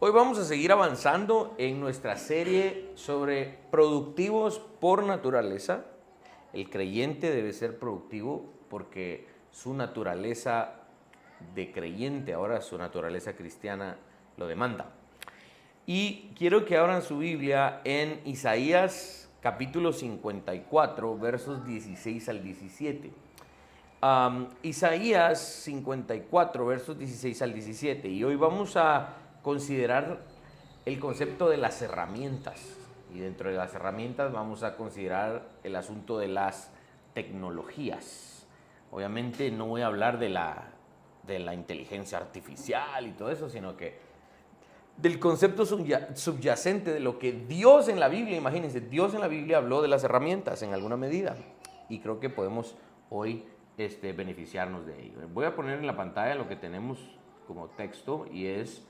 Hoy vamos a seguir avanzando en nuestra serie sobre productivos por naturaleza. El creyente debe ser productivo porque su naturaleza de creyente, ahora su naturaleza cristiana, lo demanda. Y quiero que abran su Biblia en Isaías capítulo 54, versos 16 al 17. Isaías 54, versos 16 al 17. Y hoy vamos a considerar el concepto de las herramientas. Y dentro de las herramientas vamos a considerar el asunto de las tecnologías. Obviamente no voy a hablar de la inteligencia artificial y todo eso, sino que del concepto subyacente de lo que Dios en la Biblia, imagínense, Dios en la Biblia habló de las herramientas en alguna medida. Y creo que podemos hoy beneficiarnos de ello. Voy a poner en la pantalla lo que tenemos como texto y es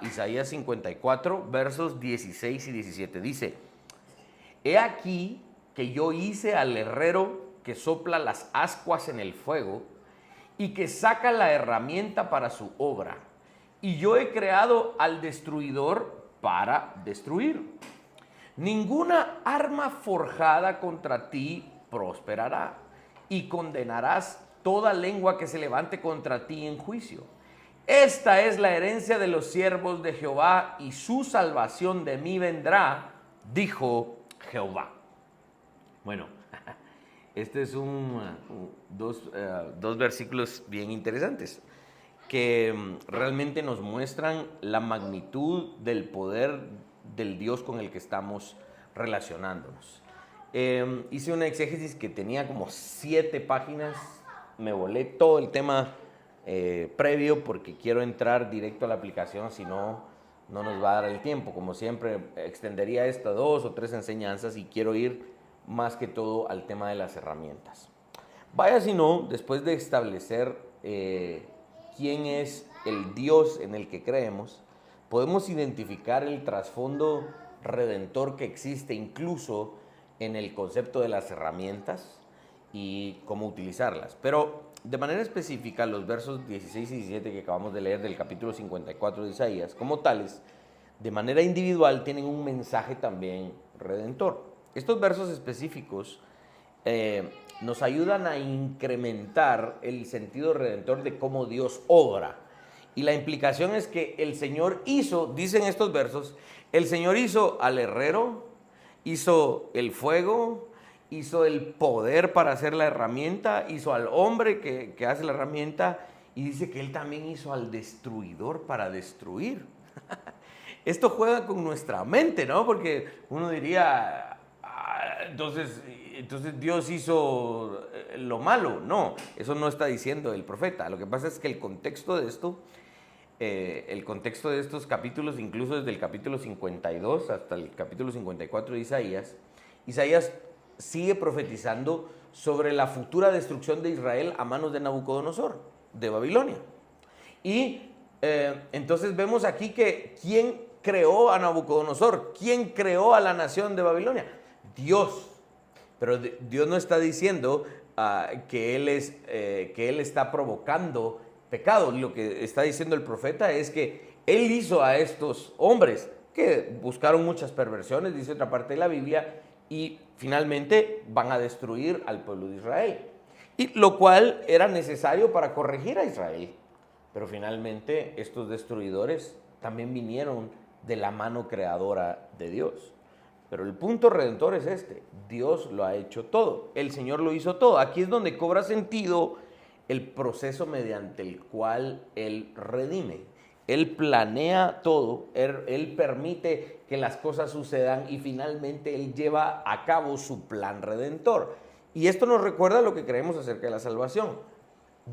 Isaías 54, versos 16 y 17. Dice: He aquí que yo hice al herrero que sopla las ascuas en el fuego y que saca la herramienta para su obra. Y yo he creado al destruidor para destruir. Ninguna arma forjada contra ti prosperará, y condenarás toda lengua que se levante contra ti en juicio. Esta es la herencia de los siervos de Jehová, y su salvación de mí vendrá, dijo Jehová. Bueno, este es dos versículos bien interesantes que realmente nos muestran la magnitud del poder del Dios con el que estamos relacionándonos. Hice una exégesis que tenía como 7 páginas, me volé todo el tema previo porque quiero entrar directo a la aplicación, si no, no nos va a dar el tiempo. Como siempre, extendería esto a 2 o 3 enseñanzas y quiero ir más que todo al tema de las herramientas. Vaya si no, después de establecer quién es el Dios en el que creemos, podemos identificar el trasfondo redentor que existe incluso en el concepto de las herramientas y cómo utilizarlas. Pero de manera específica, los versos 16 y 17 que acabamos de leer del capítulo 54 de Isaías, como tales, de manera individual tienen un mensaje también redentor. Estos versos específicos nos ayudan a incrementar el sentido redentor de cómo Dios obra. Y la implicación es que el Señor hizo, dicen estos versos, el Señor hizo al herrero, hizo el fuego, hizo el poder para hacer la herramienta, hizo al hombre que hace la herramienta, y dice que Él también hizo al destruidor para destruir. Esto juega con nuestra mente, ¿no? Porque uno diría, entonces Dios hizo lo malo. No, eso no está diciendo el profeta. Lo que pasa es que el contexto de esto, el contexto de estos capítulos, incluso desde el capítulo 52 hasta el capítulo 54 de Isaías sigue profetizando sobre la futura destrucción de Israel a manos de Nabucodonosor, de Babilonia. Y entonces vemos aquí que ¿quién creó a Nabucodonosor? ¿Quién creó a la nación de Babilonia? Dios. Pero Dios no está diciendo que Él está provocando pecado. Lo que está diciendo el profeta es que Él hizo a estos hombres que buscaron muchas perversiones, dice otra parte de la Biblia, y finalmente van a destruir al pueblo de Israel. Y lo cual era necesario para corregir a Israel. Pero finalmente estos destruidores también vinieron de la mano creadora de Dios. Pero el punto redentor es este: Dios lo ha hecho todo, el Señor lo hizo todo. Aquí es donde cobra sentido el proceso mediante el cual Él redime. Él planea todo, Él permite que las cosas sucedan y finalmente Él lleva a cabo su plan redentor. Y esto nos recuerda lo que creemos acerca de la salvación.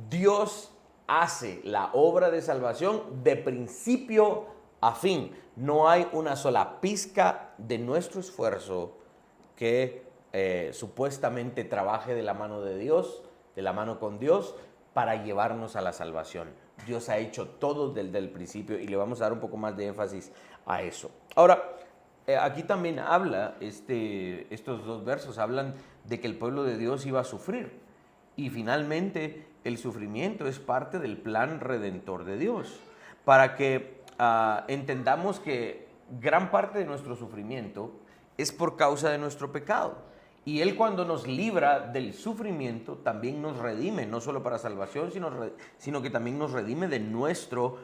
Dios hace la obra de salvación de principio a fin. No hay una sola pizca de nuestro esfuerzo que supuestamente trabaje de la mano de Dios, de la mano con Dios, para llevarnos a la salvación. Dios ha hecho todo desde el principio y le vamos a dar un poco más de énfasis a eso. Ahora, aquí también habla, estos dos versos hablan de que el pueblo de Dios iba a sufrir. Y finalmente el sufrimiento es parte del plan redentor de Dios, para que entendamos que gran parte de nuestro sufrimiento es por causa de nuestro pecado. Y Él, cuando nos libra del sufrimiento, también nos redime, no solo para salvación, sino que también nos redime de nuestro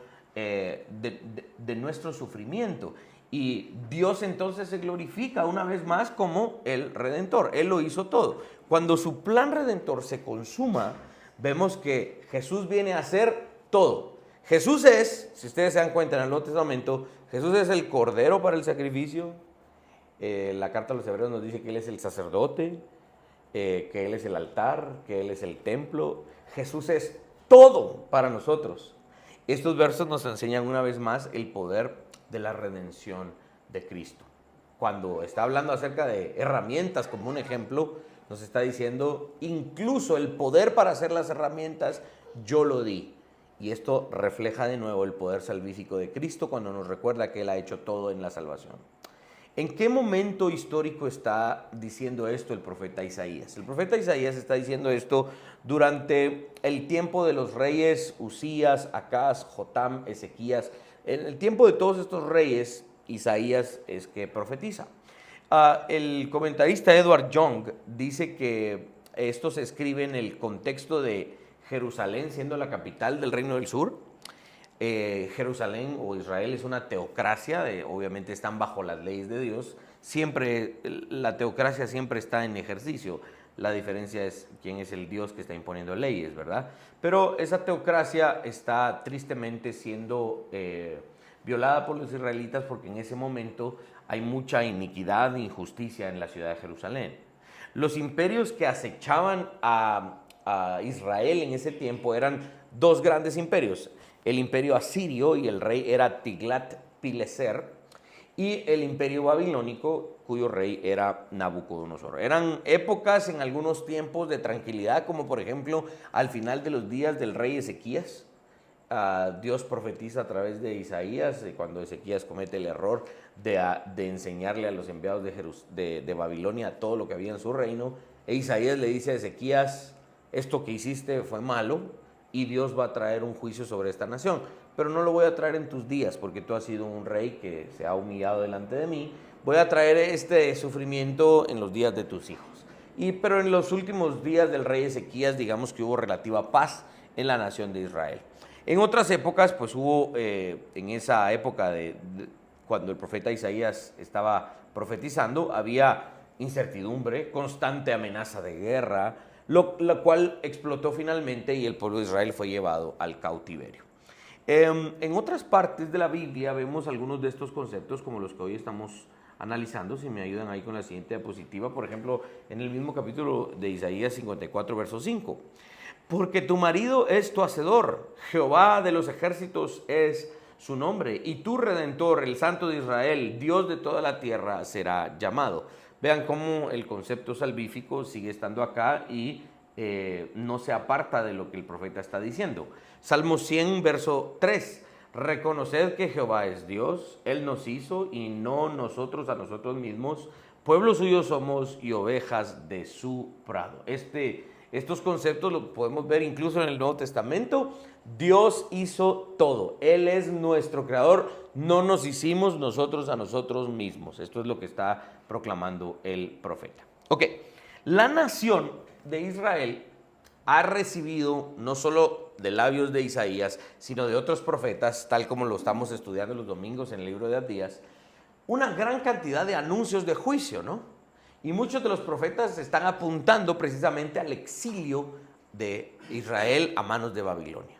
sufrimiento. Y Dios entonces se glorifica una vez más como el Redentor. Él lo hizo todo. Cuando su plan redentor se consuma, vemos que Jesús viene a hacer todo. Jesús es, si ustedes se dan cuenta en el Nuevo Testamento, Jesús es el cordero para el sacrificio. La carta a los hebreos nos dice que Él es el sacerdote, que Él es el altar, que Él es el templo. Jesús es todo para nosotros. Estos versos nos enseñan una vez más el poder de la redención de Cristo. Cuando está hablando acerca de herramientas, como un ejemplo, nos está diciendo, incluso el poder para hacer las herramientas, yo lo di. Y esto refleja de nuevo el poder salvífico de Cristo cuando nos recuerda que Él ha hecho todo en la salvación. ¿En qué momento histórico está diciendo esto el profeta Isaías? El profeta Isaías está diciendo esto durante el tiempo de los reyes Usías, Acaz, Jotam, Ezequías. En el tiempo de todos estos reyes, Isaías es que profetiza. El comentarista Edward Young dice que esto se escribe en el contexto de Jerusalén siendo la capital del Reino del Sur. Jerusalén o Israel es una teocracia, obviamente están bajo las leyes de Dios. Siempre, la teocracia siempre está en ejercicio. La diferencia es quién es el Dios que está imponiendo leyes, ¿verdad? Pero esa teocracia está tristemente siendo violada por los israelitas porque en ese momento hay mucha iniquidad e injusticia en la ciudad de Jerusalén. Los imperios que acechaban a Israel en ese tiempo eran dos grandes imperios. El imperio asirio, y el rey era Tiglat-Pileser, y el imperio babilónico, cuyo rey era Nabucodonosor. Eran épocas en algunos tiempos de tranquilidad, como por ejemplo al final de los días del rey Ezequías. Dios profetiza a través de Isaías, cuando Ezequías comete el error de enseñarle a los enviados de Babilonia todo lo que había en su reino. E Isaías le dice a Ezequías, esto que hiciste fue malo, y Dios va a traer un juicio sobre esta nación, pero no lo voy a traer en tus días, porque tú has sido un rey que se ha humillado delante de mí. Voy a traer este sufrimiento en los días de tus hijos. Pero en los últimos días del rey Ezequías, digamos que hubo relativa paz en la nación de Israel. En otras épocas, pues hubo, en esa época cuando el profeta Isaías estaba profetizando, había incertidumbre, constante amenaza de guerra, la cual explotó finalmente y el pueblo de Israel fue llevado al cautiverio. En otras partes de la Biblia vemos algunos de estos conceptos como los que hoy estamos analizando. Si me ayudan ahí con la siguiente diapositiva, por ejemplo, en el mismo capítulo de Isaías 54, verso 5. Porque tu marido es tu hacedor, Jehová de los ejércitos es su nombre, y tu Redentor, el Santo de Israel, Dios de toda la tierra, será llamado. Vean cómo el concepto salvífico sigue estando acá y no se aparta de lo que el profeta está diciendo. Salmo 100, verso 3. Reconoced que Jehová es Dios, Él nos hizo y no nosotros a nosotros mismos. Pueblo suyo somos y ovejas de su prado. Estos conceptos los podemos ver incluso en el Nuevo Testamento. Dios hizo todo. Él es nuestro creador. No nos hicimos nosotros a nosotros mismos. Esto es lo que está proclamando el profeta. Ok, la nación de Israel ha recibido no solo de labios de Isaías, sino de otros profetas, tal como lo estamos estudiando los domingos en el libro de Abdías, una gran cantidad de anuncios de juicio, ¿no? Y muchos de los profetas están apuntando precisamente al exilio de Israel a manos de Babilonia.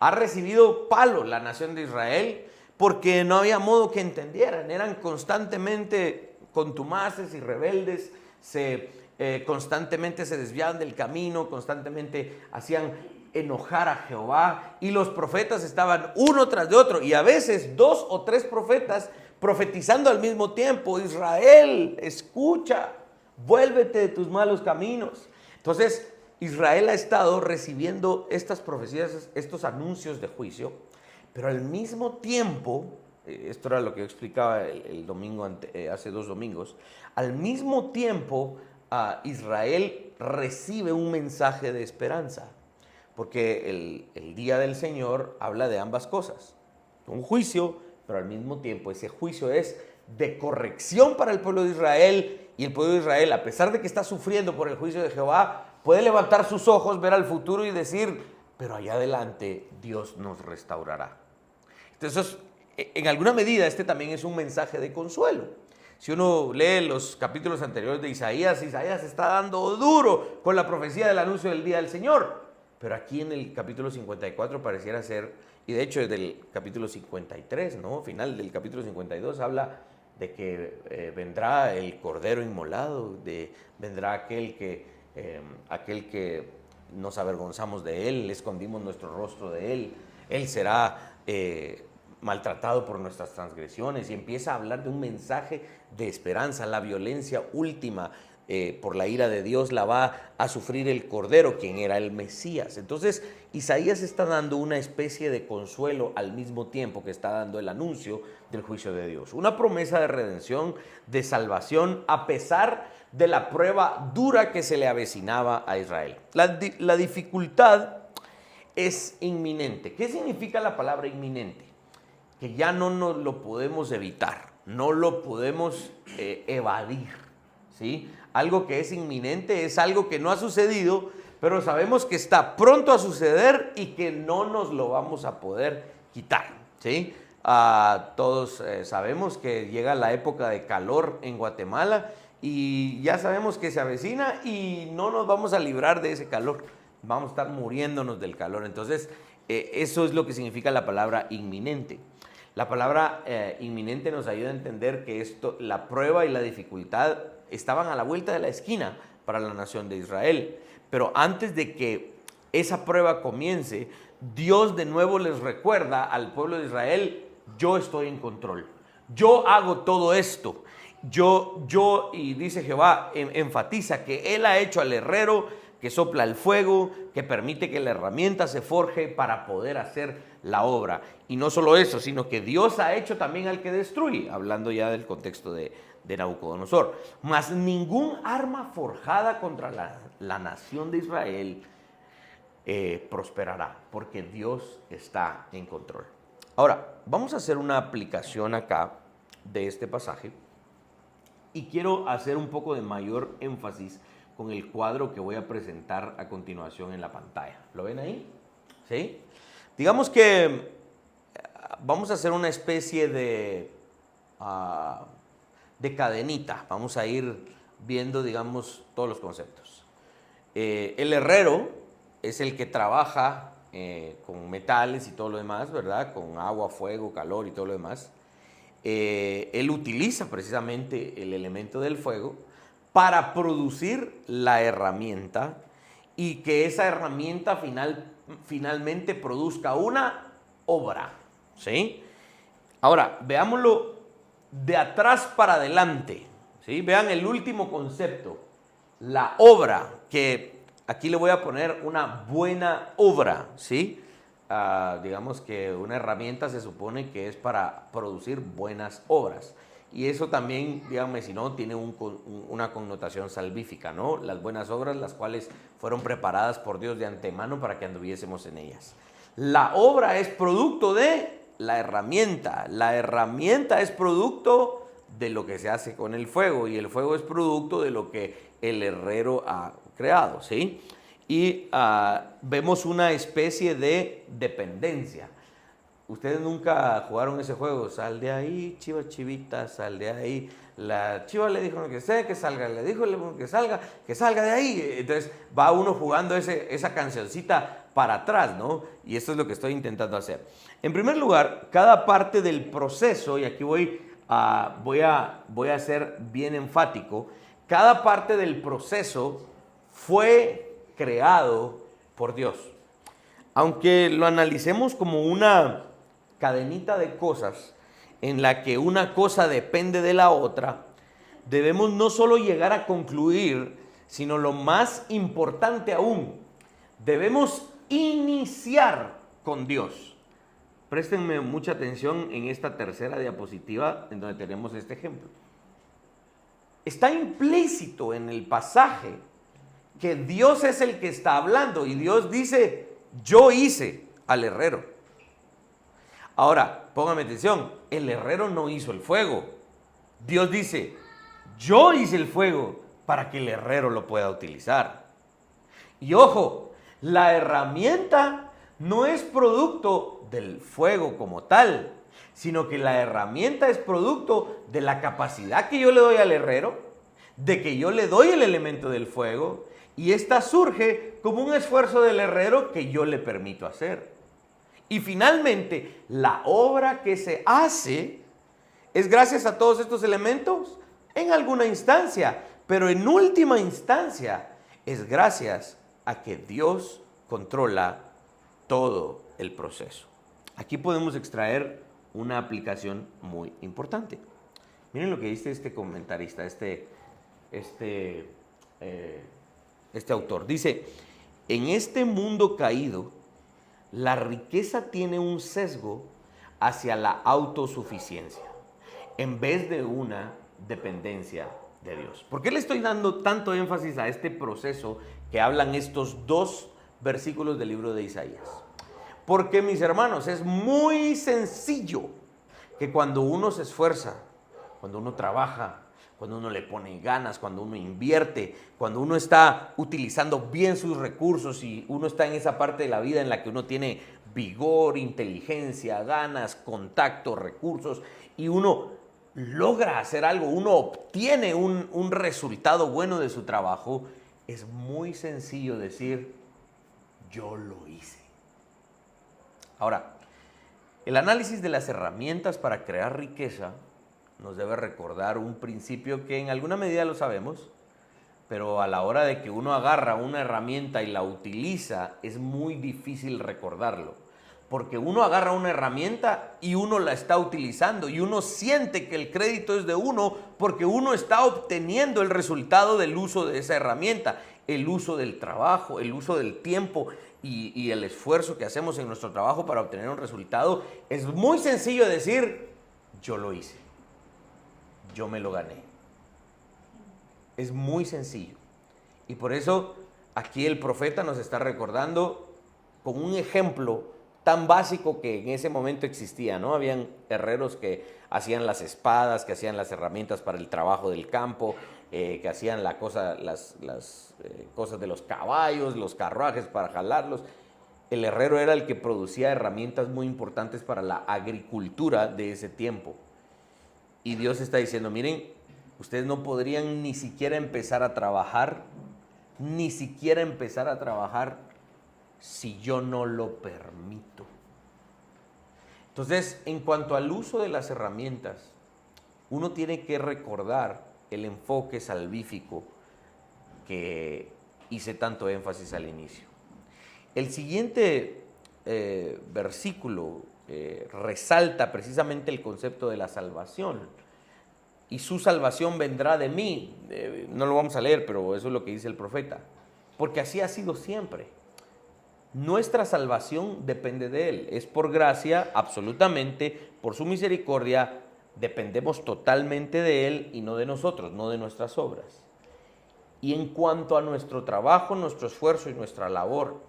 Ha recibido palo la nación de Israel porque no había modo que entendieran. Eran constantemente contumaces y rebeldes, constantemente se desviaban del camino, constantemente hacían enojar a Jehová, y los profetas estaban uno tras de otro, y a veces 2 o 3 profetas profetizando al mismo tiempo. Israel, escucha, vuélvete de tus malos caminos. Entonces, Israel ha estado recibiendo estas profecías, estos anuncios de juicio, pero al mismo tiempo, esto era lo que yo explicaba el domingo, hace 2 domingos, al mismo tiempo Israel recibe un mensaje de esperanza, porque el día del Señor habla de ambas cosas. un juicio, pero al mismo tiempo ese juicio es de corrección para el pueblo de Israel, y el pueblo de Israel, a pesar de que está sufriendo por el juicio de Jehová, puede levantar sus ojos, ver al futuro y decir, pero allá adelante Dios nos restaurará. Entonces, en alguna medida este también es un mensaje de consuelo. Si uno lee los capítulos anteriores de Isaías, Isaías está dando duro con la profecía del anuncio del día del Señor. Pero aquí en el capítulo 54 pareciera ser, y de hecho desde el capítulo 53, ¿no? Final del capítulo 52 habla de que vendrá el cordero inmolado, vendrá aquel que nos avergonzamos de él, escondimos nuestro rostro de él será maltratado por nuestras transgresiones, y empieza a hablar de un mensaje de esperanza. La violencia última por la ira de Dios la va a sufrir el Cordero, quien era el Mesías. Entonces Isaías está dando una especie de consuelo al mismo tiempo que está dando el anuncio del juicio de Dios. Una promesa de redención, de salvación, a pesar de la prueba dura que se le avecinaba a Israel. La dificultad es inminente. ¿Qué significa la palabra inminente? Que ya no nos lo podemos evitar, no lo podemos evadir, ¿sí? Algo que es inminente es algo que no ha sucedido, pero sabemos que está pronto a suceder y que no nos lo vamos a poder quitar, ¿sí? Todos sabemos que llega la época de calor en Guatemala y ya sabemos que se avecina y no nos vamos a librar de ese calor. Vamos a estar muriéndonos del calor. Entonces, eso es lo que significa la palabra inminente. La palabra inminente nos ayuda a entender que la prueba y la dificultad estaban a la vuelta de la esquina para la nación de Israel. Pero antes de que esa prueba comience, Dios de nuevo les recuerda al pueblo de Israel, yo estoy en control. Yo hago todo esto. Y dice Jehová, enfatiza que Él ha hecho al herrero que sopla el fuego, que permite que la herramienta se forje para poder hacer la obra. Y no solo eso, sino que Dios ha hecho también al que destruye, hablando ya del contexto de Nabucodonosor. Mas ningún arma forjada contra la nación de Israel prosperará, porque Dios está en control. Ahora, vamos a hacer una aplicación acá de este pasaje y quiero hacer un poco de mayor énfasis con el cuadro que voy a presentar a continuación en la pantalla. ¿Lo ven ahí? ¿Sí? Digamos que vamos a hacer una especie de cadenita. Vamos a ir viendo, digamos, todos los conceptos. El herrero es el que trabaja con metales y todo lo demás, ¿verdad? Con agua, fuego, calor y todo lo demás. Él utiliza precisamente el elemento del fuego para producir la herramienta y que esa herramienta finalmente produzca una obra, ¿sí? Ahora, veámoslo de atrás para adelante, ¿sí? Vean el último concepto, la obra, que aquí le voy a poner una buena obra, ¿sí? Digamos que una herramienta se supone que es para producir buenas obras. Y eso también, díganme si no, tiene una connotación salvífica, ¿no? Las buenas obras, las cuales fueron preparadas por Dios de antemano para que anduviésemos en ellas. La obra es producto de la herramienta. La herramienta es producto de lo que se hace con el fuego. Y el fuego es producto de lo que el herrero ha creado, ¿sí? Y vemos una especie de dependencia. Ustedes nunca jugaron ese juego, sal de ahí, chiva, chivita, sal de ahí. La chiva le dijo que salga, le dijo que salga de ahí. Entonces va uno jugando esa cancioncita para atrás, ¿no? Y esto es lo que estoy intentando hacer. En primer lugar, cada parte del proceso, y aquí voy a ser bien enfático, cada parte del proceso fue creado por Dios. Aunque lo analicemos como una cadenita de cosas en la que una cosa depende de la otra, debemos no solo llegar a concluir, sino lo más importante aún, debemos iniciar con Dios. Préstenme mucha atención en esta tercera diapositiva en donde tenemos este ejemplo. Está implícito en el pasaje que Dios es el que está hablando y Dios dice, yo hice al herrero. Ahora, póngame atención, el herrero no hizo el fuego. Dios dice, yo hice el fuego para que el herrero lo pueda utilizar. Y ojo, la herramienta no es producto del fuego como tal, sino que la herramienta es producto de la capacidad que yo le doy al herrero, de que yo le doy el elemento del fuego, y esta surge como un esfuerzo del herrero que yo le permito hacer. Y finalmente, la obra que se hace es gracias a todos estos elementos en alguna instancia, pero en última instancia es gracias a que Dios controla todo el proceso. Aquí podemos extraer una aplicación muy importante. Miren lo que dice este comentarista, este autor. Dice, en este mundo caído, la riqueza tiene un sesgo hacia la autosuficiencia, en vez de una dependencia de Dios. ¿Por qué le estoy dando tanto énfasis a este proceso que hablan estos dos versículos del libro de Isaías? Porque, mis hermanos, es muy sencillo que cuando uno se esfuerza, cuando uno trabaja, cuando uno le pone ganas, cuando uno invierte, cuando uno está utilizando bien sus recursos y uno está en esa parte de la vida en la que uno tiene vigor, inteligencia, ganas, contacto, recursos, y uno logra hacer algo, uno obtiene un resultado bueno de su trabajo, es muy sencillo decir, yo lo hice. Ahora, el análisis de las herramientas para crear riqueza nos debe recordar un principio que en alguna medida lo sabemos, pero a la hora de que uno agarra una herramienta y la utiliza, es muy difícil recordarlo. Porque uno agarra una herramienta y uno la está utilizando y uno siente que el crédito es de uno porque uno está obteniendo el resultado del uso de esa herramienta, el uso del trabajo, el uso del tiempo y el esfuerzo que hacemos en nuestro trabajo para obtener un resultado. Es muy sencillo decir, yo lo hice, yo me lo gané. Es muy sencillo. Y por eso aquí el profeta nos está recordando con un ejemplo tan básico que en ese momento existía, ¿no? Habían herreros que hacían las espadas, que hacían las herramientas para el trabajo del campo, que hacían las cosas de los caballos, los carruajes para jalarlos. El herrero era el que producía herramientas muy importantes para la agricultura de ese tiempo. Y Dios está diciendo, miren, ustedes no podrían ni siquiera empezar a trabajar, si yo no lo permito. Entonces, en cuanto al uso de las herramientas, uno tiene que recordar el enfoque salvífico que hice tanto énfasis al inicio. El siguiente versículo resalta precisamente el concepto de la salvación. Y su salvación vendrá de mí. No lo vamos a leer, pero eso es lo que dice el profeta. Porque así ha sido siempre. Nuestra salvación depende de Él. Es por gracia, absolutamente, por su misericordia. Dependemos totalmente de Él y no de nosotros, no de nuestras obras. Y en cuanto a nuestro trabajo, nuestro esfuerzo y nuestra labor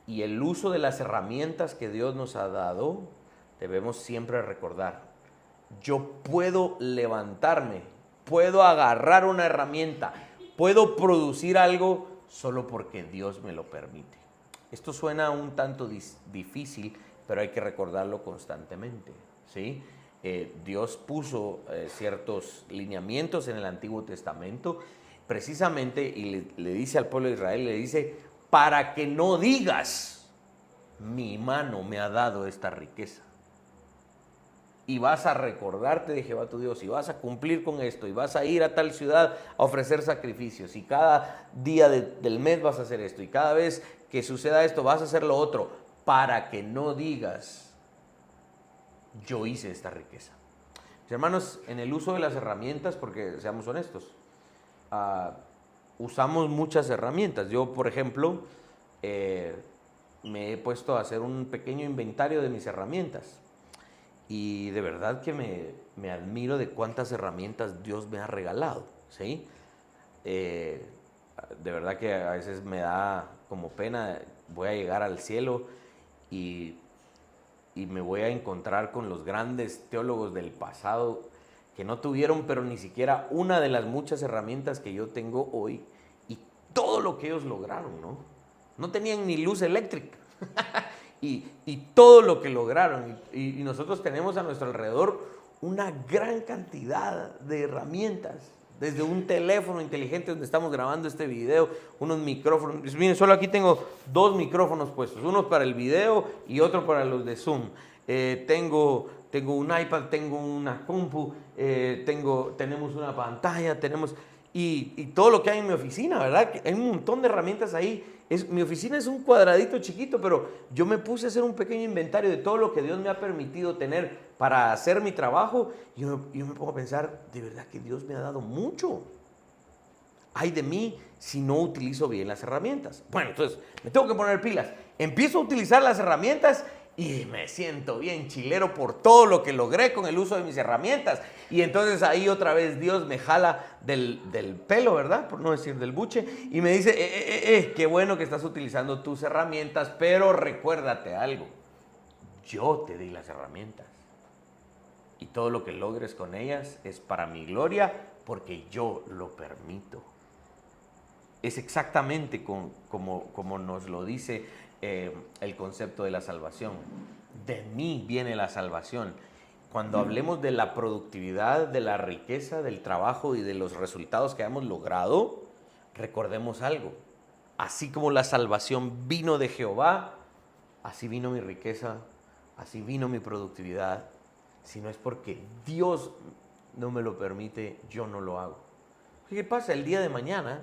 y el uso de las herramientas que Dios nos ha dado, debemos siempre recordar, yo puedo levantarme, puedo agarrar una herramienta, puedo producir algo solo porque Dios me lo permite. Esto suena un tanto difícil, pero hay que recordarlo constantemente, ¿sí? Dios puso ciertos lineamientos en el Antiguo Testamento, precisamente, y le dice al pueblo de Israel, le dice, para que no digas, mi mano me ha dado esta riqueza. Y vas a recordarte de Jehová tu Dios, y vas a cumplir con esto, y vas a ir a tal ciudad a ofrecer sacrificios, y cada día del mes vas a hacer esto, y cada vez que suceda esto vas a hacer lo otro, para que no digas, yo hice esta riqueza. Mis hermanos, en el uso de las herramientas, porque seamos honestos, usamos muchas herramientas. Yo, por ejemplo, me he puesto a hacer un pequeño inventario de mis herramientas. Y de verdad que me admiro de cuántas herramientas Dios me ha regalado, ¿sí? De verdad que a veces me da como pena, voy a llegar al cielo y y me voy a encontrar con los grandes teólogos del pasado que no tuvieron, pero ni siquiera una de las muchas herramientas que yo tengo hoy, y todo lo que ellos lograron, ¿no? No tenían ni luz eléctrica. y todo lo que lograron. Y nosotros tenemos a nuestro alrededor una gran cantidad de herramientas. Desde un teléfono inteligente donde estamos grabando este video, unos micrófonos. Miren, solo aquí tengo 2 micrófonos puestos. Uno para el video y otro para los de Zoom. Tengo un iPad, tengo una compu, tenemos una pantalla, y todo lo que hay en mi oficina, ¿verdad? Hay un montón de herramientas ahí. Mi oficina es un cuadradito chiquito, pero yo me puse a hacer un pequeño inventario de todo lo que Dios me ha permitido tener para hacer mi trabajo. Y yo me pongo a pensar, de verdad que Dios me ha dado mucho. Ay de mí si no utilizo bien las herramientas. Bueno, entonces me tengo que poner pilas. Empiezo a utilizar las herramientas y me siento bien chilero por todo lo que logré con el uso de mis herramientas. Y entonces ahí otra vez Dios me jala del pelo, ¿verdad? Por no decir del buche. Y me dice, qué bueno que estás utilizando tus herramientas, pero recuérdate algo. Yo te di las herramientas. Y todo lo que logres con ellas es para mi gloria, porque yo lo permito. Es exactamente como nos lo dice el concepto de la salvación. De mí viene la salvación. Cuando hablemos de la productividad, de la riqueza, del trabajo y de los resultados que hemos logrado, recordemos algo. Así como la salvación vino de Jehová, así vino mi riqueza, así vino mi productividad. Si no es porque Dios no me lo permite, yo no lo hago. ¿Qué pasa? El día de mañana,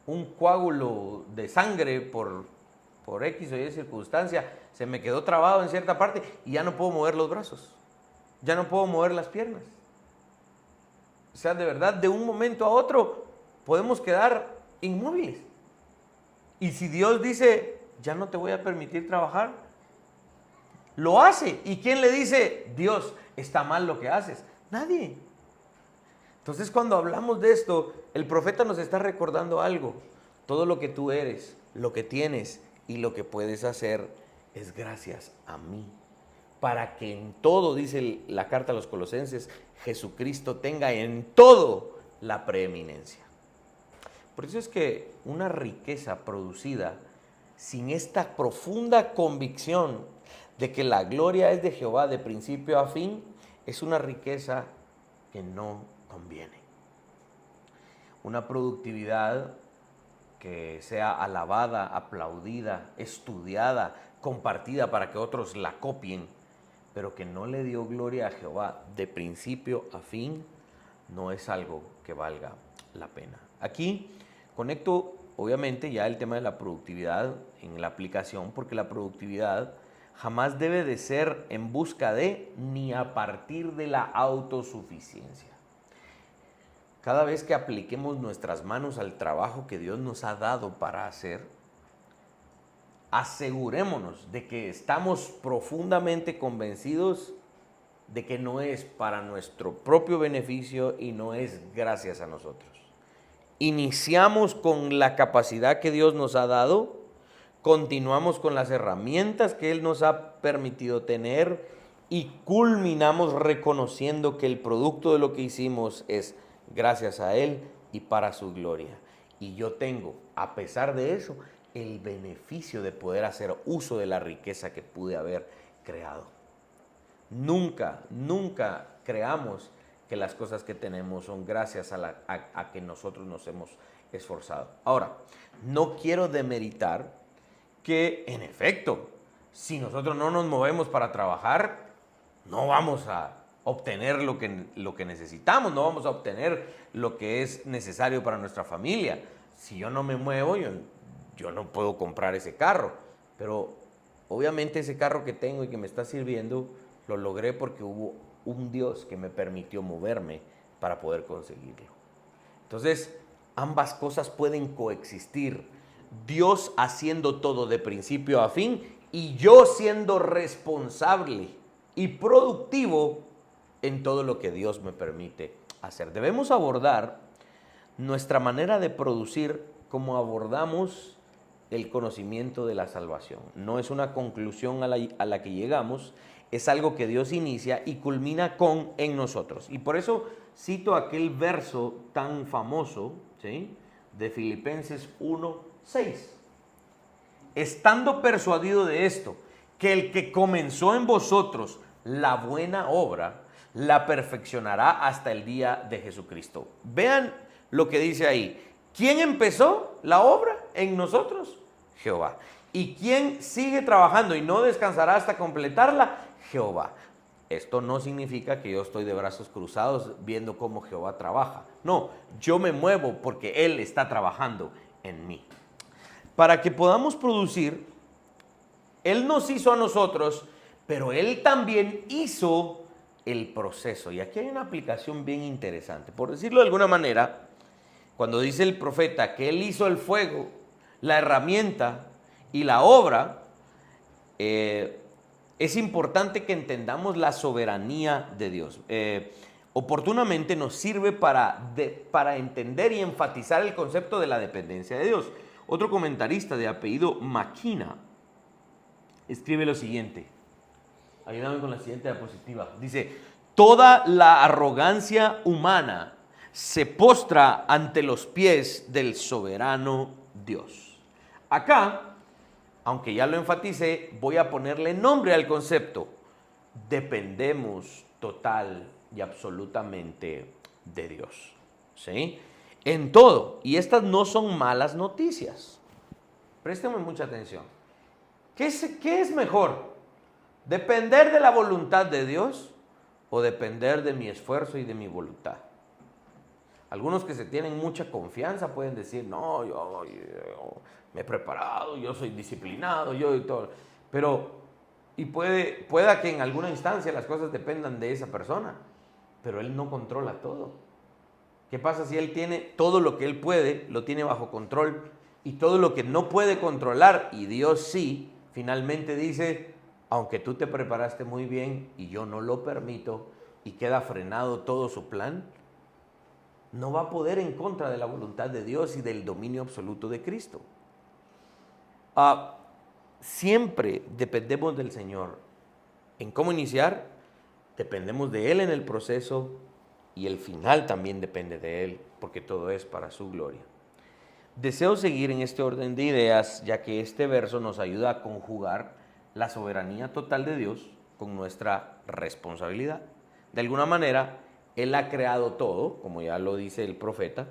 un coágulo de sangre por X o Y circunstancia, se me quedó trabado en cierta parte y ya no puedo mover los brazos, ya no puedo mover las piernas. O sea, de verdad, de un momento a otro podemos quedar inmóviles. Y si Dios dice, ya no te voy a permitir trabajar, lo hace. ¿Y quién le dice, Dios, está mal lo que haces? Nadie. Entonces, cuando hablamos de esto, el profeta nos está recordando algo. Todo lo que tú eres, lo que tienes y lo que puedes hacer es gracias a mí. Para que en todo, dice la carta a los Colosenses, Jesucristo tenga en todo la preeminencia. Por eso es que una riqueza producida sin esta profunda convicción de que la gloria es de Jehová de principio a fin, es una riqueza que no conviene. Una productividad que sea alabada, aplaudida, estudiada, compartida para que otros la copien, pero que no le dio gloria a Jehová de principio a fin, no es algo que valga la pena. Aquí conecto obviamente ya el tema de la productividad en la aplicación, porque la productividad jamás debe de ser en busca de ni a partir de la autosuficiencia. Cada vez que apliquemos nuestras manos al trabajo que Dios nos ha dado para hacer, asegurémonos de que estamos profundamente convencidos de que no es para nuestro propio beneficio y no es gracias a nosotros. Iniciamos con la capacidad que Dios nos ha dado, continuamos con las herramientas que Él nos ha permitido tener y culminamos reconociendo que el producto de lo que hicimos es gracias a Él y para su gloria. Y yo tengo, a pesar de eso, el beneficio de poder hacer uso de la riqueza que pude haber creado. Nunca creamos que las cosas que tenemos son gracias a que nosotros nos hemos esforzado. Ahora, no quiero demeritar que, en efecto, si nosotros no nos movemos para trabajar, no vamos a obtener lo que necesitamos, no vamos a obtener lo que es necesario para nuestra familia. Si yo no me muevo, yo no puedo comprar ese carro, pero obviamente ese carro que tengo y que me está sirviendo, lo logré porque hubo un Dios que me permitió moverme para poder conseguirlo. Entonces, ambas cosas pueden coexistir. Dios haciendo todo de principio a fin y yo siendo responsable y productivo en todo lo que Dios me permite hacer. Debemos abordar nuestra manera de producir como abordamos el conocimiento de la salvación. No es una conclusión a la que llegamos, es algo que Dios inicia y culmina con en nosotros. Y por eso cito aquel verso tan famoso, ¿sí?, de Filipenses 1:6. Estando persuadido de esto, que el que comenzó en vosotros la buena obra, la perfeccionará hasta el día de Jesucristo. Vean lo que dice ahí. ¿Quién empezó la obra en nosotros? Jehová. ¿Y quién sigue trabajando y no descansará hasta completarla? Jehová. Esto no significa que yo estoy de brazos cruzados viendo cómo Jehová trabaja. No, yo me muevo porque Él está trabajando en mí. Para que podamos producir, Él nos hizo a nosotros, pero Él también hizo el proceso. Y aquí hay una aplicación bien interesante. Por decirlo de alguna manera, cuando dice el profeta que Él hizo el fuego, la herramienta y la obra, es importante que entendamos la soberanía de Dios. Oportunamente nos sirve para entender y enfatizar el concepto de la dependencia de Dios. Otro comentarista de apellido Maquina escribe lo siguiente. Ayúdame con la siguiente diapositiva. Dice, toda la arrogancia humana se postra ante los pies del soberano Dios. Acá, aunque ya lo enfaticé, voy a ponerle nombre al concepto. Dependemos total y absolutamente de Dios. ¿Sí? En todo. Y estas no son malas noticias. Présteme mucha atención. ¿Qué es mejor? ¿Depender de la voluntad de Dios o depender de mi esfuerzo y de mi voluntad? Algunos que se tienen mucha confianza pueden decir, no, yo me he preparado, yo soy disciplinado, yo y todo. Pero, y pueda que en alguna instancia las cosas dependan de esa persona, pero él no controla todo. ¿Qué pasa si él tiene todo lo que él puede, lo tiene bajo control, y todo lo que no puede controlar, y Dios sí, finalmente dice, aunque tú te preparaste muy bien y yo no lo permito, y queda frenado todo su plan? No va a poder en contra de la voluntad de Dios y del dominio absoluto de Cristo. Siempre dependemos del Señor. En cómo iniciar, dependemos de Él en el proceso y el final también depende de Él, porque todo es para su gloria. Deseo seguir en este orden de ideas, ya que este verso nos ayuda a conjugar la soberanía total de Dios con nuestra responsabilidad. De alguna manera, Él ha creado todo, como ya lo dice el profeta.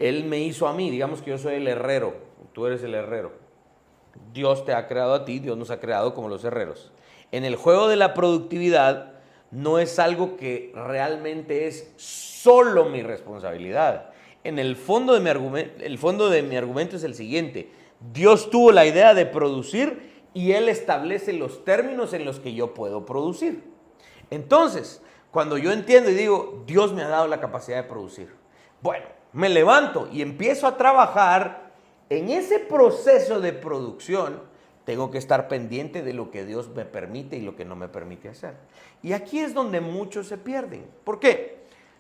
Él me hizo a mí, digamos que yo soy el herrero, tú eres el herrero. Dios te ha creado a ti, Dios nos ha creado como los herreros. En el juego de la productividad no es algo que realmente es solo mi responsabilidad. En el fondo de mi argumento es el siguiente. Dios tuvo la idea de producir y Él establece los términos en los que yo puedo producir. Entonces, cuando yo entiendo y digo, Dios me ha dado la capacidad de producir, bueno, me levanto y empiezo a trabajar en ese proceso de producción. Tengo que estar pendiente de lo que Dios me permite y lo que no me permite hacer. Y aquí es donde muchos se pierden. ¿Por qué?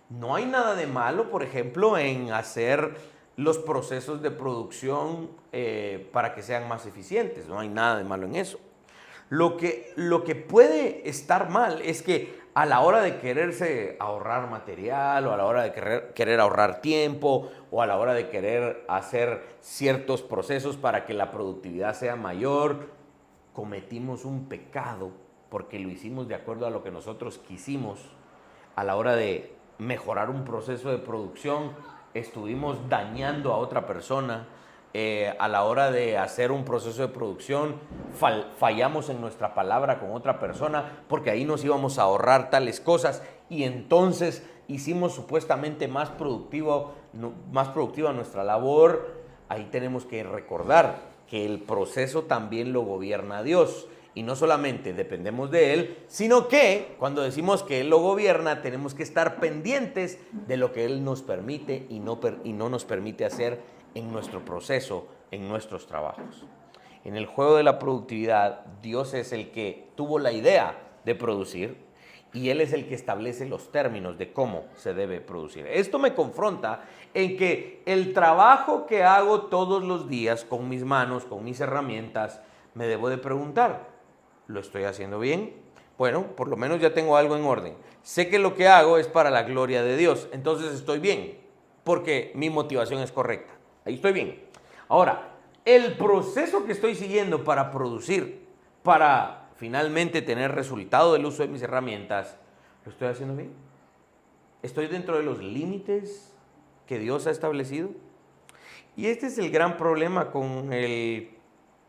No hay nada de malo, por ejemplo, en hacer los procesos de producción para que sean más eficientes. No hay nada de malo en eso. Lo que puede estar mal es que a la hora de quererse ahorrar material, o a la hora de querer ahorrar tiempo, o a la hora de querer hacer ciertos procesos para que la productividad sea mayor, cometimos un pecado porque lo hicimos de acuerdo a lo que nosotros quisimos. A la hora de mejorar un proceso de producción, estuvimos dañando a otra persona. A la hora de hacer un proceso de producción, fallamos en nuestra palabra con otra persona porque ahí nos íbamos a ahorrar tales cosas y entonces hicimos supuestamente más productiva nuestra labor. Ahí tenemos que recordar que el proceso también lo gobierna Dios y no solamente dependemos de Él, sino que cuando decimos que Él lo gobierna tenemos que estar pendientes de lo que Él nos permite y no nos permite hacer en nuestro proceso, en nuestros trabajos. En el juego de la productividad, Dios es el que tuvo la idea de producir y Él es el que establece los términos de cómo se debe producir. Esto me confronta en que el trabajo que hago todos los días con mis manos, con mis herramientas, me debo de preguntar, ¿Lo estoy haciendo bien? Bueno, por lo menos ya tengo algo en orden. Sé que lo que hago es para la gloria de Dios, entonces estoy bien, porque mi motivación es correcta. Ahí estoy bien. Ahora, el proceso que estoy siguiendo para producir, para finalmente tener resultado del uso de mis herramientas, ¿lo estoy haciendo bien? ¿Estoy dentro de los límites que Dios ha establecido? Y este es el gran problema con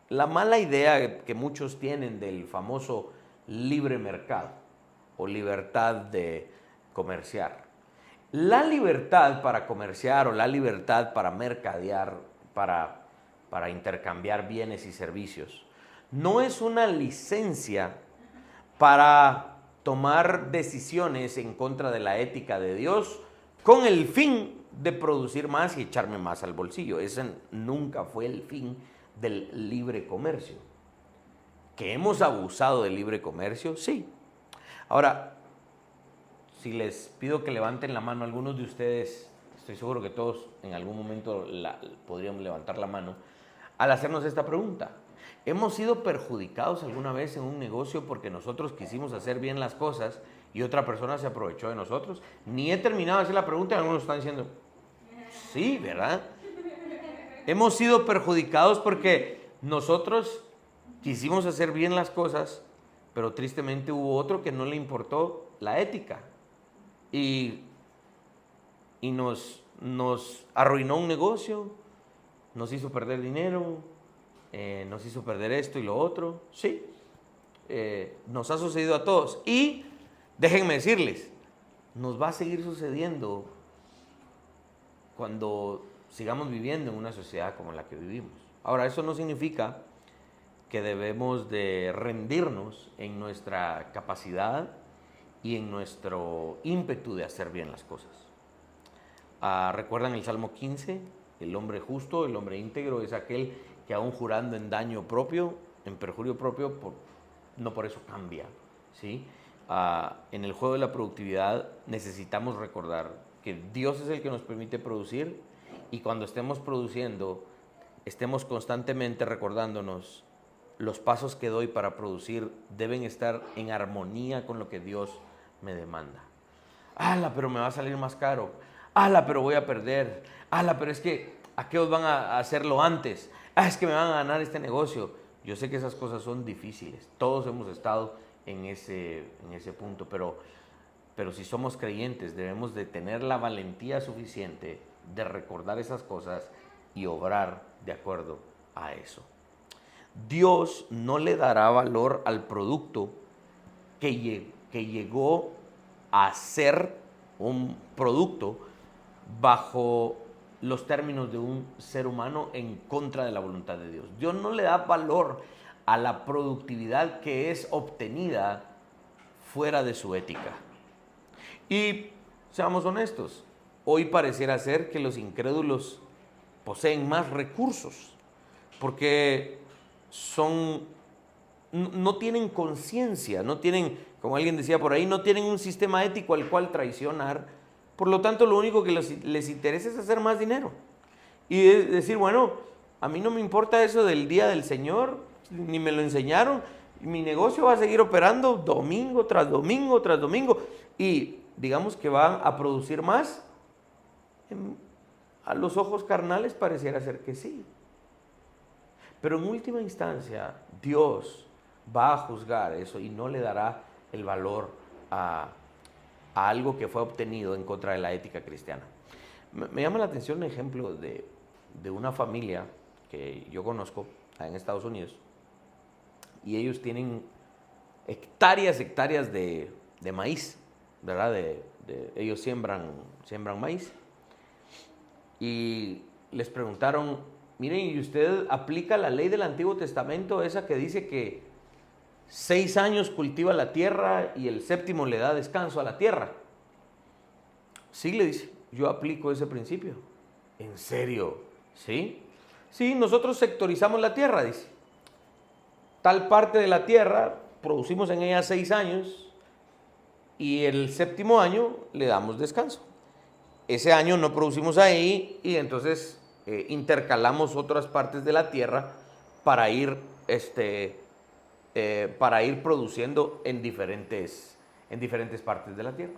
la mala idea que muchos tienen del famoso libre mercado o libertad de comerciar. La libertad para comerciar o la libertad para mercadear, para intercambiar bienes y servicios, no es una licencia para tomar decisiones en contra de la ética de Dios con el fin de producir más y echarme más al bolsillo. Ese nunca fue el fin del libre comercio. ¿Que hemos abusado del libre comercio? Sí. Ahora, si les pido que levanten la mano, algunos de ustedes, estoy seguro que todos en algún momento podríamos levantar la mano, al hacernos esta pregunta. ¿Hemos sido perjudicados alguna vez en un negocio porque nosotros quisimos hacer bien las cosas y otra persona se aprovechó de nosotros? Ni he terminado de hacer la pregunta y algunos están diciendo, sí, ¿verdad? Hemos sido perjudicados porque nosotros quisimos hacer bien las cosas, pero tristemente hubo otro que no le importó la ética y nos arruinó un negocio, nos hizo perder dinero, nos hizo perder esto y lo otro. Sí, nos ha sucedido a todos y déjenme decirles, nos va a seguir sucediendo cuando sigamos viviendo en una sociedad como la que vivimos. Ahora, eso no significa que debemos de rendirnos en nuestra capacidad y en nuestro ímpetu de hacer bien las cosas. ¿Recuerdan el Salmo 15? El hombre justo, el hombre íntegro es aquel que aún jurando en daño propio, en perjurio propio, no por eso cambia, ¿sí? En el juego de la productividad necesitamos recordar que Dios es el que nos permite producir y cuando estemos produciendo, estemos constantemente recordándonos los pasos que doy para producir deben estar en armonía con lo que Dios me demanda. ¡Hala, pero me va a salir más caro! ¡Hala, pero voy a perder! ¡Hala, pero es que aquellos van a hacerlo antes! ¡Ah, es que me van a ganar este negocio! Yo sé que esas cosas son difíciles. Todos hemos estado en ese punto, pero si somos creyentes debemos de tener la valentía suficiente de recordar esas cosas y obrar de acuerdo a eso. Dios no le dará valor al producto que llegó a ser un producto bajo los términos de un ser humano en contra de la voluntad de Dios. Dios no le da valor a la productividad que es obtenida fuera de su ética. Y seamos honestos, hoy pareciera ser que los incrédulos poseen más recursos porque no tienen conciencia, no tienen, como alguien decía por ahí, no tienen un sistema ético al cual traicionar. Por lo tanto, lo único que les interesa es hacer más dinero. Y decir, bueno, a mí no me importa eso del día del Señor, ni me lo enseñaron, mi negocio va a seguir operando domingo tras domingo tras domingo. Y digamos que va a producir más. A los ojos carnales pareciera ser que sí. Pero en última instancia, Dios va a juzgar eso y no le dará el valor a algo que fue obtenido en contra de la ética cristiana. Me llama la atención un ejemplo de una familia que yo conozco en Estados Unidos y ellos tienen hectáreas de maíz, ¿verdad? Ellos siembran maíz y les preguntaron, miren, ¿y usted aplica la ley del Antiguo Testamento, esa que dice que 6 años cultiva la tierra y el 7º le da descanso a la tierra? Sí, le dice, yo aplico ese principio. ¿En serio? ¿Sí? Sí, nosotros sectorizamos la tierra, dice. Tal parte de la tierra, producimos en ella 6 años y el 7º año le damos descanso. Ese año no producimos ahí y entonces intercalamos otras partes de la tierra para ir para ir produciendo en diferentes partes de la tierra.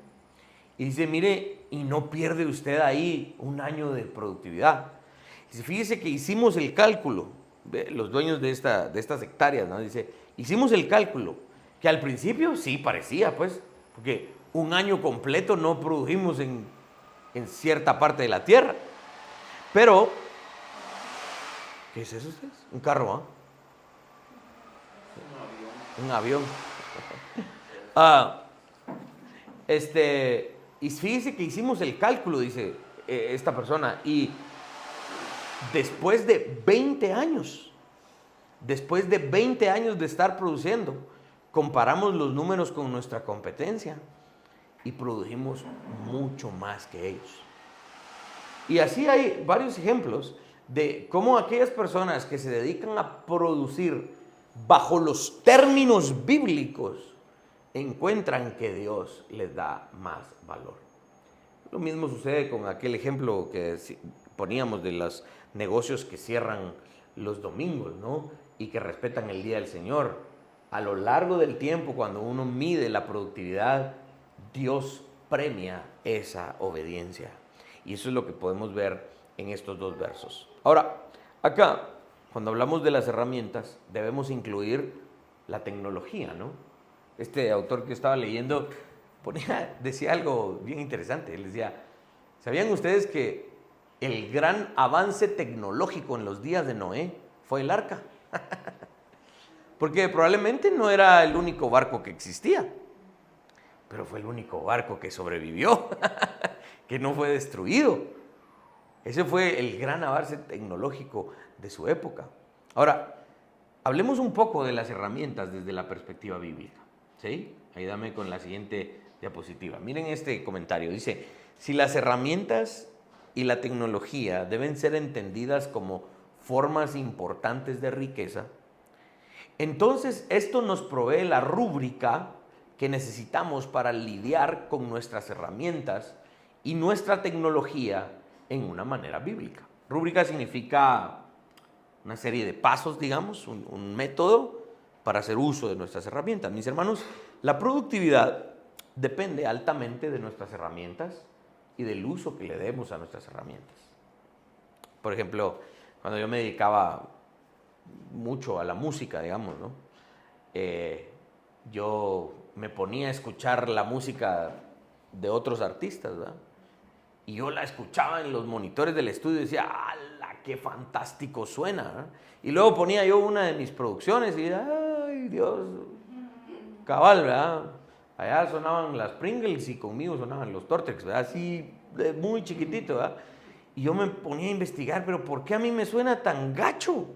Y dice, mire, y no pierde usted ahí un año de productividad. Dice, fíjese que hicimos el cálculo, los dueños de estas hectáreas, ¿no? Dice, hicimos el cálculo, que al principio sí parecía, pues, porque un año completo no produjimos en cierta parte de la tierra. Pero, ¿qué es eso ustedes? Un carro, ¿ah? Un avión. Y fíjese que hicimos el cálculo, dice esta persona, y después de 20 años de estar produciendo, comparamos los números con nuestra competencia y produjimos mucho más que ellos. Y así hay varios ejemplos de cómo aquellas personas que se dedican a producir bajo los términos bíblicos encuentran que Dios les da más valor. Lo mismo sucede con aquel ejemplo que poníamos de los negocios que cierran los domingos, ¿no? Y que respetan el día del Señor. A lo largo del tiempo, cuando uno mide la productividad, Dios premia esa obediencia. Y eso es lo que podemos ver en estos dos versos. Ahora, acá, cuando hablamos de las herramientas, debemos incluir la tecnología, ¿no? Este autor que estaba leyendo decía algo bien interesante. Él decía, ¿sabían ustedes que el gran avance tecnológico en los días de Noé fue el arca? Porque probablemente no era el único barco que existía, pero fue el único barco que sobrevivió, que no fue destruido. Ese fue el gran avance tecnológico de su época. Ahora, hablemos un poco de las herramientas desde la perspectiva bíblica. ¿Sí? Ayúdame con la siguiente diapositiva. Miren este comentario. Dice, si las herramientas y la tecnología deben ser entendidas como formas importantes de riqueza, entonces esto nos provee la rúbrica que necesitamos para lidiar con nuestras herramientas y nuestra tecnología en una manera bíblica. Rúbrica significa una serie de pasos, digamos, un método para hacer uso de nuestras herramientas. Mis hermanos, la productividad depende altamente de nuestras herramientas y del uso que le demos a nuestras herramientas. Por ejemplo, cuando yo me dedicaba mucho a la música, digamos, ¿no? Yo me ponía a escuchar la música de otros artistas, ¿verdad? Y yo la escuchaba en los monitores del estudio y decía, ¡ala, qué fantástico suena! ¿Verdad? Y luego ponía yo una de mis producciones y ¡ay, Dios! Cabal, ¿verdad? Allá sonaban las Pringles y conmigo sonaban los Tortex, ¿verdad? Así, muy chiquitito, ¿verdad? Y yo me ponía a investigar, pero ¿por qué a mí me suena tan gacho?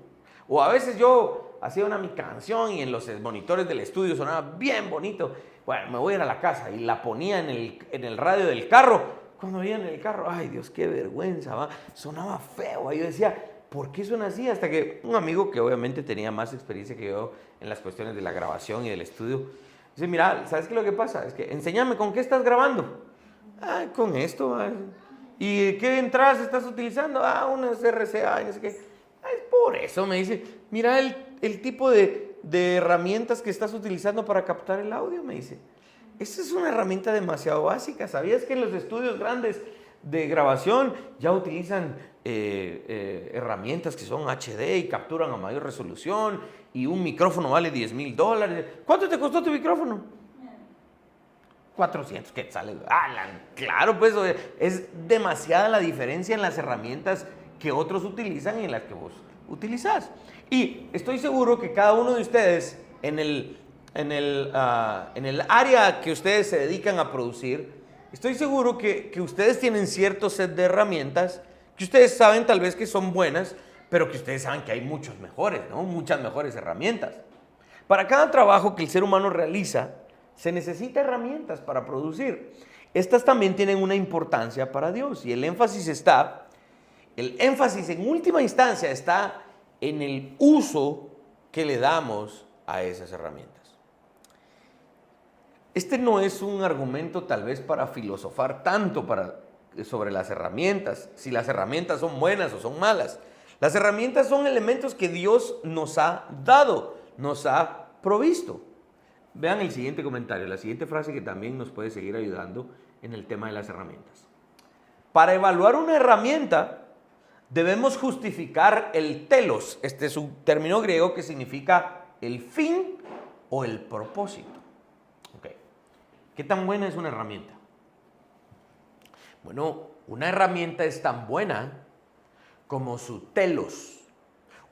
O a veces yo hacía mi canción y en los monitores del estudio sonaba bien bonito. Bueno, me voy a ir a la casa y la ponía en el radio del carro. Cuando veía en el carro, ¡ay, Dios, qué vergüenza! ¿Va? Sonaba feo. Y yo decía, ¿por qué suena así? Hasta que un amigo que obviamente tenía más experiencia que yo en las cuestiones de la grabación y del estudio, dice, mira, ¿sabes qué es lo que pasa? Es que enséñame, ¿con qué estás grabando? Ah, con esto. ¿Va? ¿Y qué entradas estás utilizando? Ah, unas RCA y no sé qué. Ah, es por eso, me dice, mira el tipo de herramientas que estás utilizando para captar el audio, me dice. Esa es una herramienta demasiado básica. ¿Sabías que en los estudios grandes de grabación ya utilizan herramientas que son HD y capturan a mayor resolución y un micrófono vale $10,000? ¿Cuánto te costó tu micrófono? 400 quetzales. Claro, pues es demasiada la diferencia en las herramientas que otros utilizan y en las que vos utilizás. Y estoy seguro que cada uno de ustedes en el área que ustedes se dedican a producir, estoy seguro que ustedes tienen cierto set de herramientas que ustedes saben tal vez que son buenas, pero que ustedes saben que hay muchos mejores, ¿no? Muchas mejores herramientas. Para cada trabajo que el ser humano realiza, se necesita herramientas para producir. Estas también tienen una importancia para Dios y el énfasis en última instancia está en el uso que le damos a esas herramientas. Este no es un argumento tal vez para filosofar tanto sobre las herramientas, si las herramientas son buenas o son malas. Las herramientas son elementos que Dios nos ha dado, nos ha provisto. Vean el siguiente comentario, la siguiente frase que también nos puede seguir ayudando en el tema de las herramientas. Para evaluar una herramienta, debemos justificar el telos. Este es un término griego que significa el fin o el propósito. Okay. ¿Qué tan buena es una herramienta? Bueno, una herramienta es tan buena como su telos.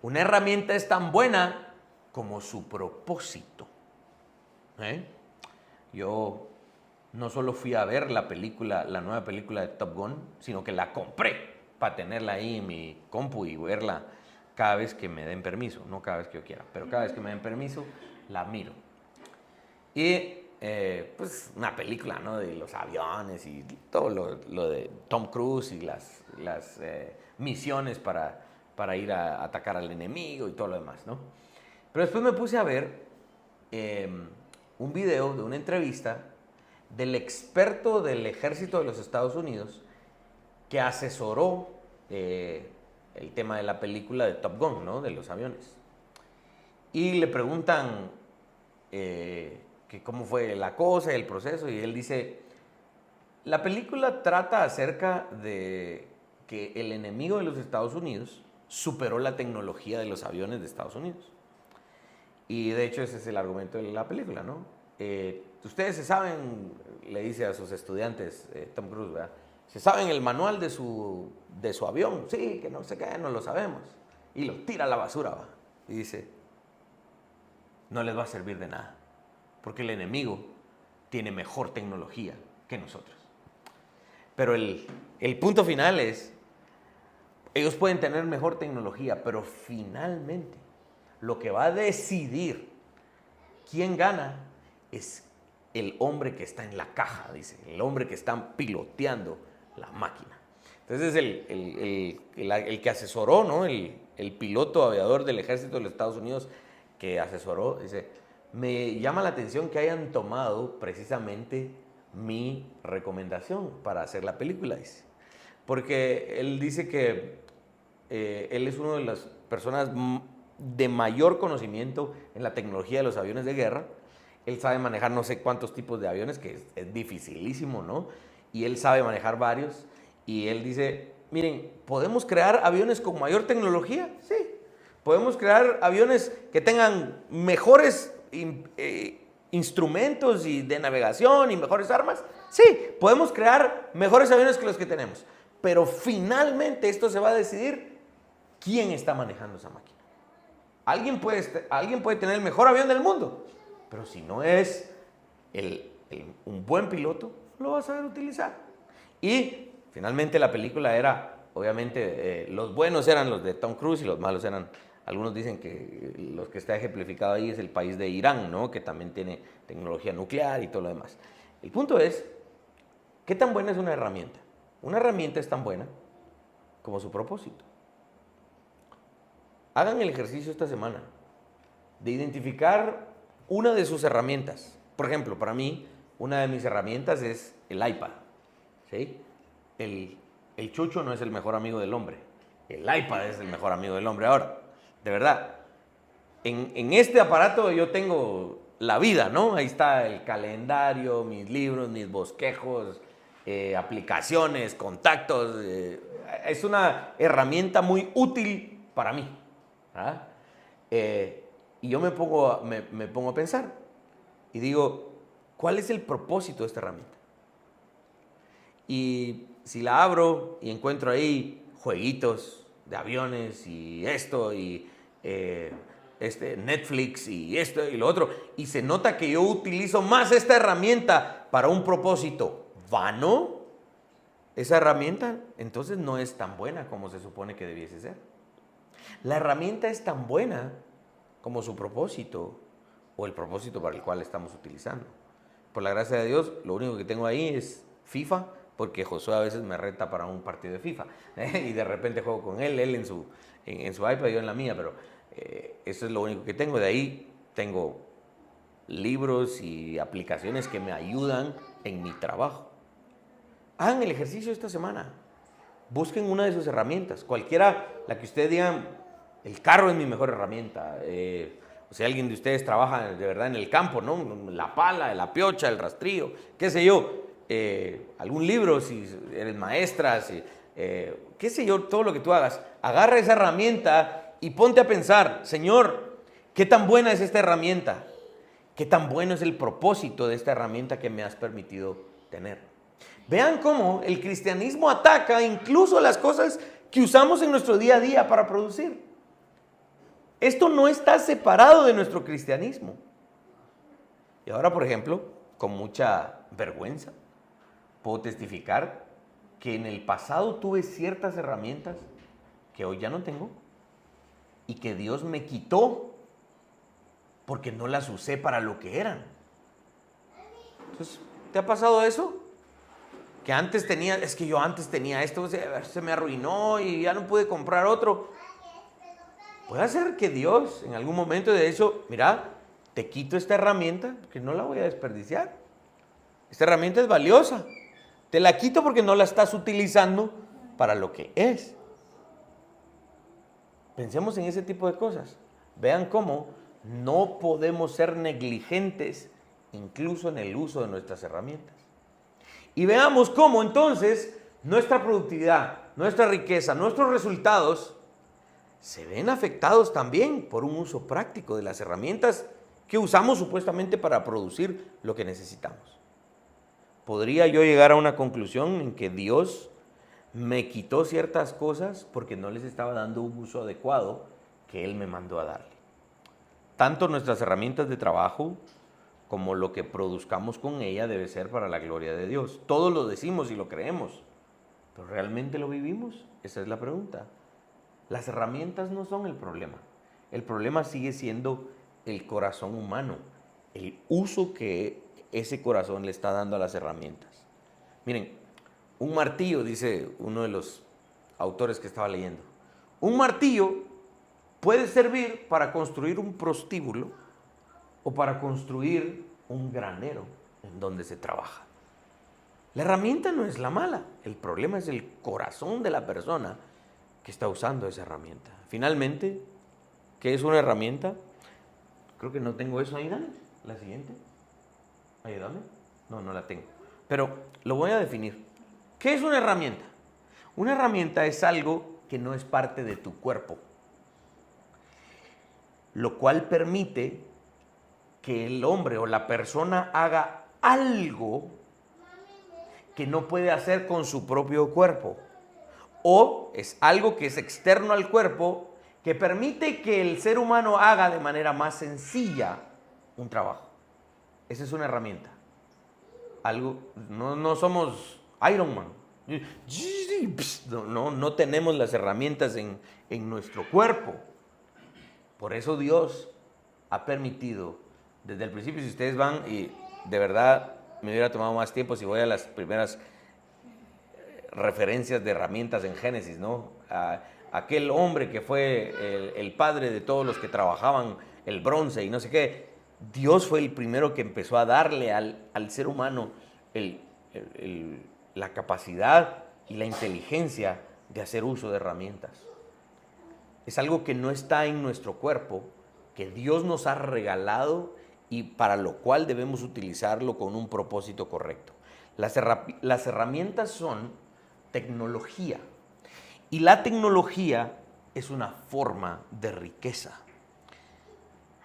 Una herramienta es tan buena como su propósito. Yo no solo fui a ver la nueva película de Top Gun, sino que la compré para tenerla ahí en mi compu y verla cada vez que me den permiso. No cada vez que yo quiera, pero cada vez que me den permiso, la miro. Y pues una película, ¿no? De los aviones y todo lo de Tom Cruise y las misiones para ir a atacar al enemigo y todo lo demás, ¿no? Pero después me puse a ver un video de una entrevista del experto del ejército de los Estados Unidos que asesoró el tema de la película de Top Gun, ¿no? De los aviones. Y le preguntan que cómo fue la cosa y el proceso, y él dice, la película trata acerca de que el enemigo de los Estados Unidos superó la tecnología de los aviones de Estados Unidos. Y de hecho ese es el argumento de la película, ¿no? Ustedes se saben, le dice a sus estudiantes Tom Cruise, ¿verdad? ¿Se saben el manual de su avión? Sí, que no sé qué, no lo sabemos. Y lo tira a la basura, ¿va? Y dice, no les va a servir de nada, porque el enemigo tiene mejor tecnología que nosotros. Pero el punto final es, ellos pueden tener mejor tecnología, pero finalmente lo que va a decidir quién gana es el hombre que está en la caja, dice, el hombre que está piloteando la máquina. Entonces el que asesoró, ¿no? El piloto aviador del ejército de los Estados Unidos que asesoró, dice, me llama la atención que hayan tomado precisamente mi recomendación para hacer la película, dice. Porque él dice que él es una de las personas de mayor conocimiento en la tecnología de los aviones de guerra. Él sabe manejar no sé cuántos tipos de aviones, que es dificilísimo, ¿no? Y él sabe manejar varios. Y él dice, miren, ¿podemos crear aviones con mayor tecnología? Sí. ¿Podemos crear aviones que tengan mejores instrumentos y de navegación y mejores armas? Sí. ¿Podemos crear mejores aviones que los que tenemos? Pero finalmente esto se va a decidir quién está manejando esa máquina. Alguien puede tener el mejor avión del mundo, pero si no es un buen piloto, lo va a saber utilizar. Y finalmente la película era, obviamente, los buenos eran los de Tom Cruise y los malos eran, algunos dicen que los que está ejemplificado ahí es el país de Irán, ¿no? Que también tiene tecnología nuclear y todo lo demás. El punto es, ¿qué tan buena es una herramienta? Una herramienta es tan buena como su propósito. Hagan el ejercicio esta semana de identificar una de sus herramientas. Por ejemplo, para mí, una de mis herramientas es el iPad, ¿sí? El chucho no es el mejor amigo del hombre. El iPad es el mejor amigo del hombre. Ahora, de verdad, en este aparato yo tengo la vida, ¿no? Ahí está el calendario, mis libros, mis bosquejos, aplicaciones, contactos. Es una herramienta muy útil para mí. ¿Ah? Y yo me pongo a pensar y digo, ¿cuál es el propósito de esta herramienta? Y si la abro y encuentro ahí jueguitos de aviones y esto y Netflix y esto y lo otro, y se nota que yo utilizo más esta herramienta para un propósito vano, esa herramienta entonces no es tan buena como se supone que debiese ser. La herramienta es tan buena como su propósito o el propósito para el cual estamos utilizando. Por la gracia de Dios, lo único que tengo ahí es FIFA, porque Josué a veces me reta para un partido de FIFA y de repente juego con él en su iPad y yo en la mía, pero eso es lo único que tengo. De ahí tengo libros y aplicaciones que me ayudan en mi trabajo. Hagan el ejercicio esta semana. Busquen una de sus herramientas, cualquiera, la que ustedes digan, el carro es mi mejor herramienta, O sea, alguien de ustedes trabaja de verdad en el campo, ¿no? La pala, la piocha, el rastrillo, qué sé yo. Algún libro, si eres maestra, si, qué sé yo, todo lo que tú hagas. Agarra esa herramienta y ponte a pensar, Señor, ¿qué tan buena es esta herramienta? ¿Qué tan bueno es el propósito de esta herramienta que me has permitido tener? Vean cómo el cristianismo ataca incluso las cosas que usamos en nuestro día a día para producir. Esto no está separado de nuestro cristianismo. Y ahora, por ejemplo, con mucha vergüenza, puedo testificar que en el pasado tuve ciertas herramientas que hoy ya no tengo y que Dios me quitó porque no las usé para lo que eran. Entonces, ¿te ha pasado eso? Que antes tenía, es que yo antes tenía esto, se me arruinó y ya no pude comprar otro. Puede ser que Dios en algún momento de eso, mira, te quito esta herramienta porque no la voy a desperdiciar. Esta herramienta es valiosa. Te la quito porque no la estás utilizando para lo que es. Pensemos en ese tipo de cosas. Vean cómo no podemos ser negligentes incluso en el uso de nuestras herramientas. Y veamos cómo entonces nuestra productividad, nuestra riqueza, nuestros resultados se ven afectados también por un uso práctico de las herramientas que usamos supuestamente para producir lo que necesitamos. ¿Podría yo llegar a una conclusión en que Dios me quitó ciertas cosas porque no les estaba dando un uso adecuado que Él me mandó a darle? Tanto nuestras herramientas de trabajo como lo que produzcamos con ella debe ser para la gloria de Dios. Todos lo decimos y lo creemos, pero ¿realmente lo vivimos? Esa es la pregunta. Las herramientas no son el problema. El problema sigue siendo el corazón humano, el uso que ese corazón le está dando a las herramientas. Miren, un martillo, dice uno de los autores que estaba leyendo, un martillo puede servir para construir un prostíbulo o para construir un granero en donde se trabaja. La herramienta no es la mala, el problema es el corazón de la persona que está usando esa herramienta. Finalmente, ¿qué es una herramienta? Creo que no tengo eso ahí, Dani. La siguiente. Ayúdame. No, no la tengo. Pero lo voy a definir. ¿Qué es una herramienta? Una herramienta es algo que no es parte de tu cuerpo, lo cual permite que el hombre o la persona haga algo que no puede hacer con su propio cuerpo. O es algo que es externo al cuerpo que permite que el ser humano haga de manera más sencilla un trabajo. Esa es una herramienta. Algo, no somos Iron Man. No tenemos las herramientas en nuestro cuerpo. Por eso Dios ha permitido, desde el principio, si ustedes van, y de verdad me hubiera tomado más tiempo si voy a las primeras referencias de herramientas en Génesis, ¿no? Aquel hombre que fue el padre de todos los que trabajaban el bronce y no sé qué. Dios fue el primero que empezó a darle al ser humano la capacidad y la inteligencia de hacer uso de herramientas. Es algo que no está en nuestro cuerpo, que Dios nos ha regalado y para lo cual debemos utilizarlo con un propósito correcto. Las herramientas son tecnología y la tecnología es una forma de riqueza.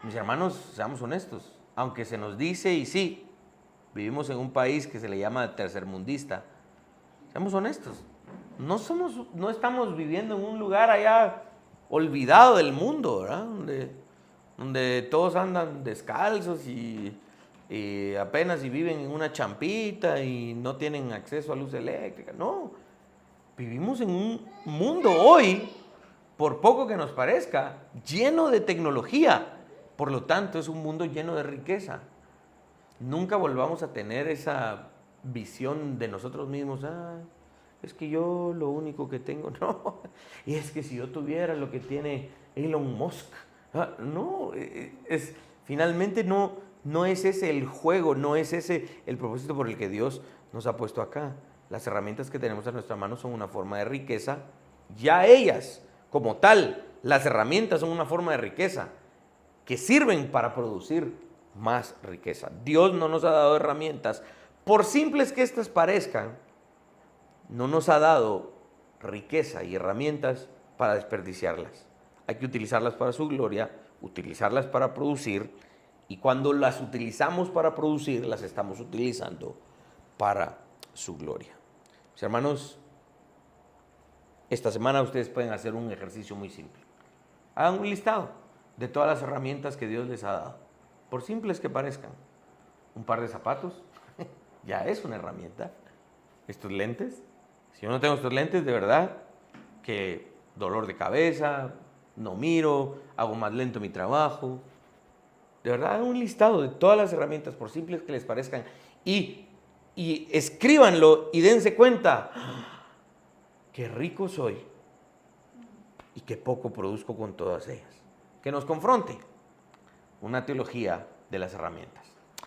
Mis hermanos, seamos honestos, aunque se nos dice, y sí, vivimos en un país que se le llama tercermundista, seamos honestos, no estamos viviendo en un lugar allá olvidado del mundo, ¿verdad? Donde todos andan descalzos y apenas si viven en una champita y no tienen acceso a luz eléctrica. No, vivimos en un mundo hoy, por poco que nos parezca, lleno de tecnología. Por lo tanto, es un mundo lleno de riqueza. Nunca volvamos a tener esa visión de nosotros mismos. Es que yo lo único que tengo, no. Y es que si yo tuviera lo que tiene Elon Musk. No, finalmente no es ese el juego, no es ese el propósito por el que Dios nos ha puesto acá. Las herramientas que tenemos a nuestra mano son una forma de riqueza. Ya ellas, como tal, las herramientas son una forma de riqueza. que sirven para producir más riqueza. Dios no nos ha dado herramientas, por simples que éstas parezcan, no nos ha dado riqueza y herramientas para desperdiciarlas. Hay que utilizarlas para su gloria, utilizarlas para producir, y cuando las utilizamos para producir, las estamos utilizando para su gloria. Mis hermanos, esta semana ustedes pueden hacer un ejercicio muy simple. Hagan un listado de todas las herramientas que Dios les ha dado, por simples que parezcan. Un par de zapatos, ya es una herramienta. Estos lentes, si yo no tengo estos lentes, de verdad, que dolor de cabeza, no miro, hago más lento mi trabajo. De verdad, hagan un listado de todas las herramientas, por simples que les parezcan, y escríbanlo y dense cuenta, qué rico soy y qué poco produzco con todas ellas. Que nos confronte una teología de las herramientas.